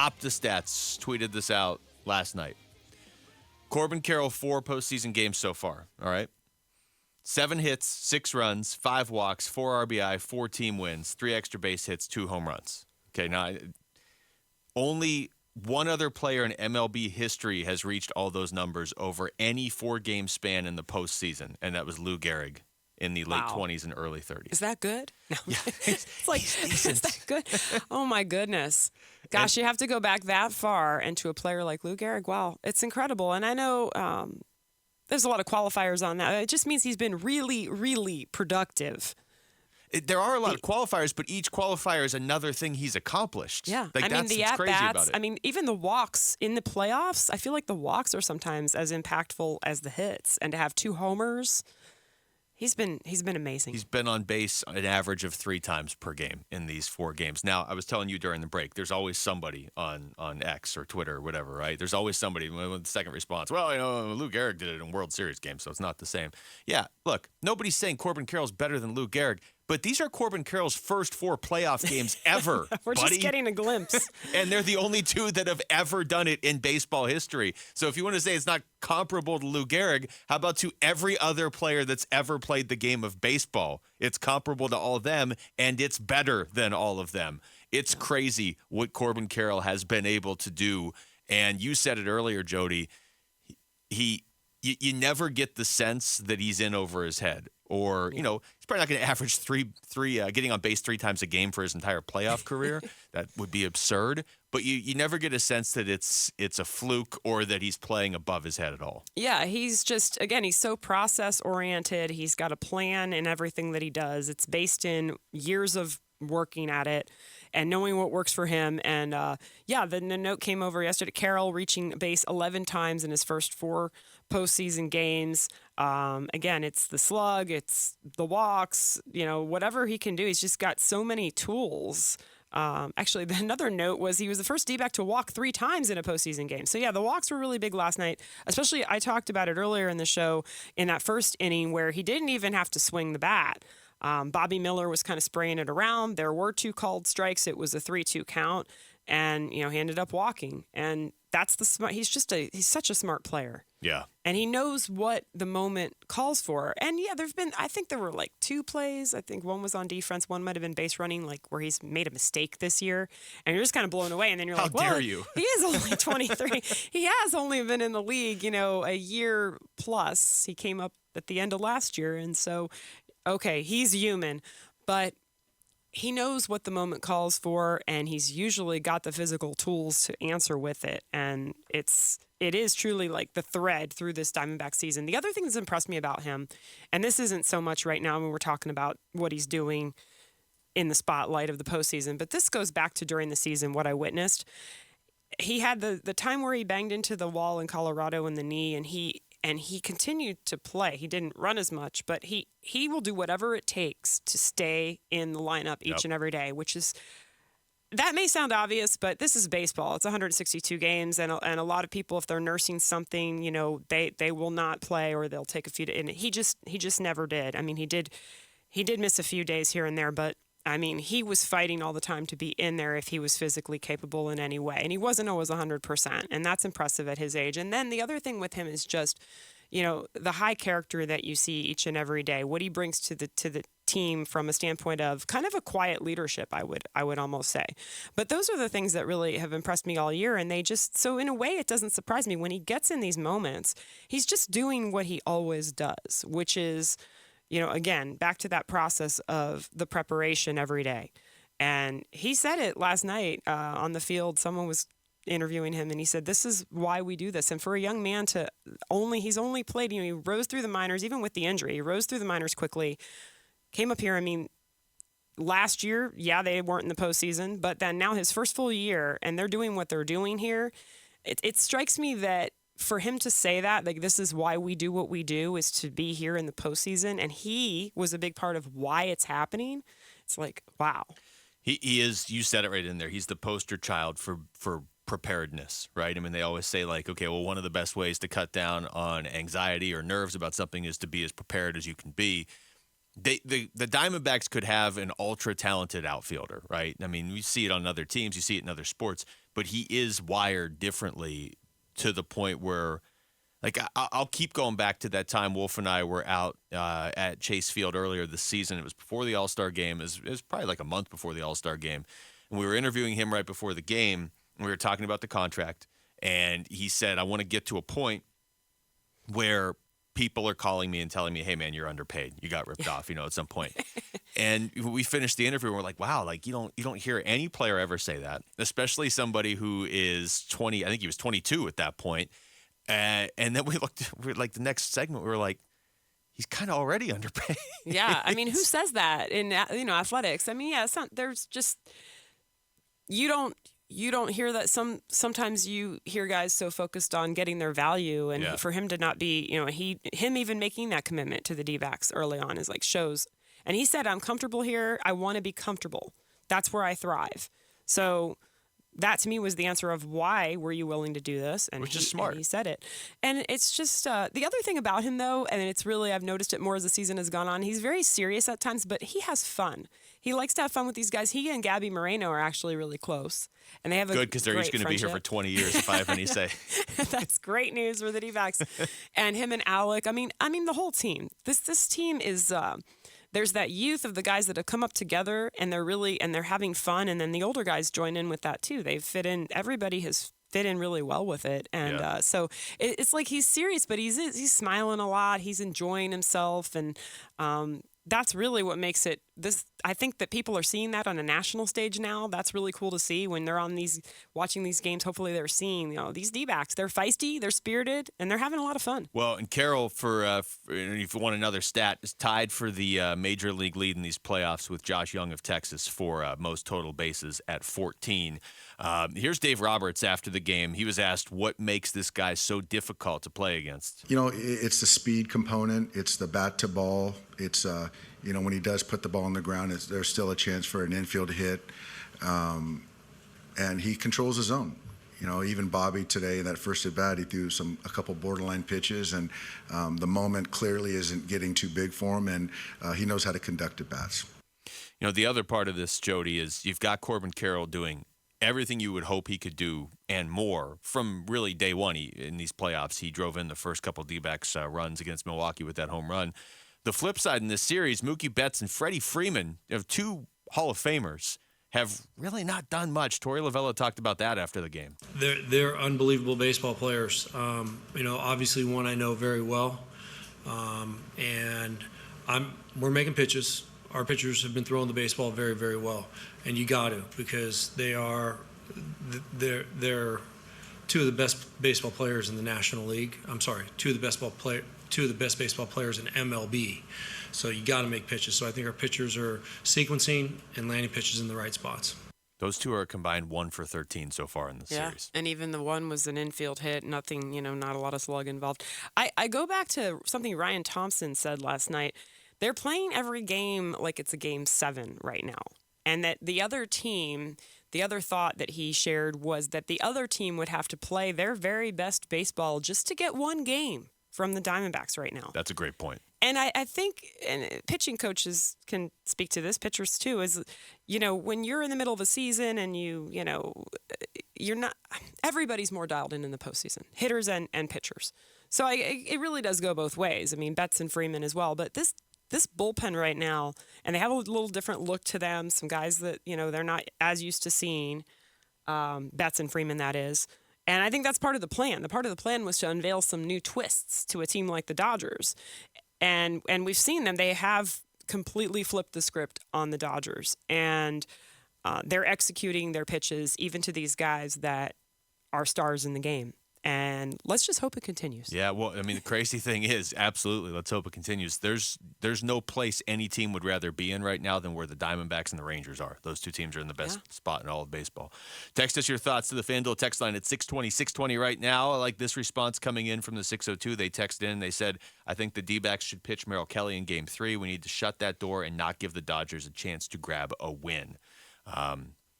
Optastats tweeted this out last night. Corbin Carroll, 4 postseason games so far, all right? 7 hits, 6 runs, 5 walks, 4 RBI, 4 team wins, 3 extra base hits, 2 home runs. Okay, now only one other player in MLB history has reached all those numbers over any 4-game span in the postseason, and that was Lou Gehrig in the late 20s and early 30s. Is that good? No. Yeah. It's like, is that good? Oh, my goodness. Gosh, you have to go back that far, and to a player like Lou Gehrig, wow, it's incredible. And I know there's a lot of qualifiers on that. It just means he's been really, really productive. There are a lot of qualifiers, but each qualifier is another thing he's accomplished. Yeah. Like, that's the what's crazy at-bats, about it. I mean, even the walks in the playoffs, I feel like the walks are sometimes as impactful as the hits. And to have 2 homers, he's been amazing. He's been on base an average of 3 times per game in these 4 games. Now, I was telling you during the break, there's always somebody on X or Twitter or whatever, right? There's always somebody with the second response. Well, Lou Gehrig did it in World Series games, so it's not the same. Yeah, look, nobody's saying Corbin Carroll's better than Lou Gehrig, but these are Corbin Carroll's first 4 playoff games ever. We're just getting a glimpse. And they're the only 2 that have ever done it in baseball history. So if you want to say it's not comparable to Lou Gehrig, how about to every other player that's ever played the game of baseball? It's comparable to all of them, and it's better than all of them. It's crazy what Corbin Carroll has been able to do. And you said it earlier, Jody, you never get the sense that he's in over his head. Or, he's probably not going to average getting on base 3 times a game for his entire playoff career. That would be absurd. But you never get a sense that it's a fluke or that he's playing above his head at all. Yeah, he's just, again, he's so process-oriented. He's got a plan in everything that he does. It's based in years of working at it and knowing what works for him. And, the note came over yesterday. Carroll reaching base 11 times in his first 4 postseason games. Again, it's the slug, it's the walks, whatever he can do. He's just got so many tools. Actually, another note was he was the first D-back to walk 3 times in a postseason game. So, yeah, the walks were really big last night, especially I talked about it earlier in the show in that first inning where he didn't even have to swing the bat. Bobby Miller was kind of spraying it around. There were 2 called strikes. It was a 3-2 count, and, he ended up walking. And that's the smart. He's such a smart player. Yeah. And he knows what the moment calls for. And yeah, I think there were like 2 plays. I think one was on defense. One might have been base running, like where he's made a mistake this year. And you're just kind of blown away. And then you're How like, well, dare you? He is only 23. He has only been in the league, a year plus. He came up at the end of last year. And so, okay, he's human, but he knows what the moment calls for, and he's usually got the physical tools to answer with it. And it is truly like the thread through this Diamondback season. The other thing that's impressed me about him, and this isn't so much right now when we're talking about what he's doing in the spotlight of the postseason, but this goes back to during the season, what I witnessed. He had the time where he banged into the wall in Colorado in the knee, and he continued to play. He didn't run as much, but he will do whatever it takes to stay in the lineup each and every day, which is, that may sound obvious, but this is baseball. It's 162 games, and a lot of people, if they're nursing something, they will not play, or they'll take a few days. And he just never did. I mean, he did miss a few days here and there, but I mean, he was fighting all the time to be in there if he was physically capable in any way. And he wasn't always 100%. And that's impressive at his age. And then the other thing with him is just, the high character that you see each and every day, what he brings to the team from a standpoint of kind of a quiet leadership, I would almost say. But those are the things that really have impressed me all year. And so in a way, it doesn't surprise me when he gets in these moments, he's just doing what he always does, which is, again, back to that process of the preparation every day. And he said it last night on the field. Someone was interviewing him, and he said, this is why we do this. And for a young man he's only played, he rose through the minors, even with the injury. He rose through the minors quickly, came up here. I mean, last year, they weren't in the postseason, but then now his first full year, and they're doing what they're doing here. It strikes me that for him to say that, like, this is why we do what we do, is to be here in the postseason, and he was a big part of why it's happening. It's like, wow. He is, you said it right in there, he's the poster child for preparedness, right? I mean, they always say, like, okay, well, one of the best ways to cut down on anxiety or nerves about something is to be as prepared as you can be. the Diamondbacks could have an ultra talented outfielder, right? I mean, you see it on other teams, you see it in other sports, but he is wired differently to the point where, like, I'll keep going back to that time Wolf and I were out at Chase Field earlier this season. It was before the All-Star game. It was probably like a month before the All-Star game. And we were interviewing him right before the game, and we were talking about the contract. And he said, I want to get to a point where people are calling me and telling me, hey, man, you're underpaid. You got ripped off, at some point. And we finished the interview, and we're like, wow, like, you don't hear any player ever say that, especially somebody who is 20. I think he was 22 at that point. And then we like the next segment, we were like, he's kind of already underpaid. Yeah. I mean, who says that in, athletics? I mean, yeah, there's just, you don't hear that. Sometimes you hear guys so focused on getting their value, and for him to not be, him even making that commitment to the D-backs early on is like shows. And he said, I'm comfortable here. I want to be comfortable. That's where I thrive. So that to me was the answer of why were you willing to do this? And which is smart. And he said it. And it's just the other thing about him, though, and it's really, I've noticed it more as the season has gone on. He's very serious at times, but he has fun. He likes to have fun with these guys. He and Gabby Moreno are actually really close. And they have good because they're each going to be here for 20 years if I have any say. That's great news for the D-backs. And him and Alec, I mean the whole team. This team is there's that youth of the guys that have come up together, and they're having fun, and then the older guys join in with that too. They've fit in. Everybody has fit in really well with it, and so it's like he's serious, but he's smiling a lot. He's enjoying himself, and that's really what makes it this. I think that people are seeing that on a national stage now. That's really cool to see when they're watching these games. Hopefully they're seeing, these D-backs. They're feisty, they're spirited, and they're having a lot of fun. Well, and Carroll, if you want another stat, is tied for the major league lead in these playoffs with Josh Young of Texas for most total bases at 14. Here's Dave Roberts after the game. He was asked what makes this guy so difficult to play against. It's the speed component. It's the bat to ball. It's when he does put the ball on the ground, there's still a chance for an infield hit, and he controls his zone. Even Bobby today in that first at bat, he threw a couple borderline pitches, and the moment clearly isn't getting too big for him, and he knows how to conduct at bats. The other part of this, Jody, is you've got Corbin Carroll doing everything you would hope he could do and more from really day one. In these playoffs, he drove in the first couple of D-backs runs against Milwaukee with that home run. The flip side in this series, Mookie Betts and Freddie Freeman, two Hall of Famers, have really not done much. Torey Lovullo talked about that after the game. They're unbelievable baseball players. Obviously one I know very well, and we're making pitches. Our pitchers have been throwing the baseball very, very well, and you got to, because they're two of the best baseball players in the National League. I'm sorry, two of the best baseball players in MLB. So you got to make pitches. So I think our pitchers are sequencing and landing pitches in the right spots. Those two are combined 1 for 13 so far in the series. And even the one was an infield hit, nothing, not a lot of slug involved. I go back to something Ryan Thompson said last night. They're playing every game like it's a game 7 right now. And that the other thought that he shared was that the other team would have to play their very best baseball just to get one game from the Diamondbacks right now. That's a great point. And I think, and pitching coaches can speak to this, pitchers too, is, when you're in the middle of a season and you're not, everybody's more dialed in the postseason, hitters and pitchers. So it really does go both ways. I mean, Betts and Freeman as well, but this bullpen right now, and they have a little different look to them. Some guys that, they're not as used to seeing, Betts and Freeman, that is. And I think that's part of the plan. The part of the plan was to unveil some new twists to a team like the Dodgers. And we've seen them. They have completely flipped the script on the Dodgers. And they're executing their pitches even to these guys that are stars in the game. And let's just hope it continues. Yeah, well, I mean, the crazy thing is, absolutely, let's hope it continues. There's no place any team would rather be in right now than where the Diamondbacks and the Rangers are. Those two teams are in the best spot in all of baseball. Text us your thoughts to the FanDuel text line at 620 right now. I like this response coming in from the 602. They texted in. They said, I think the D-backs should pitch Merrill Kelly in Game 3. We need to shut that door and not give the Dodgers a chance to grab a win.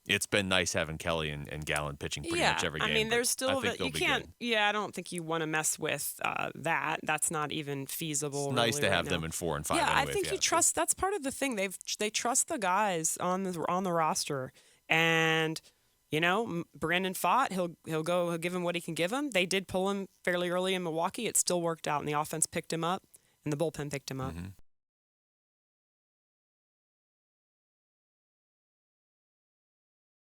It's been nice having Kelly and Gallen pitching pretty much every game. I mean, but there's still I think that they'll you be can't. good. Yeah, I don't think you want to mess with that. That's not even feasible. It's nice really to right have now. them in 4 and 5. Yeah, anyway, I if think you he have to. trusts. That's part of the thing. They trust the guys on the roster, and Brandon Pfaadt. He'll give him what he can give him. They did pull him fairly early in Milwaukee. It still worked out, and the offense picked him up, and the bullpen picked him up.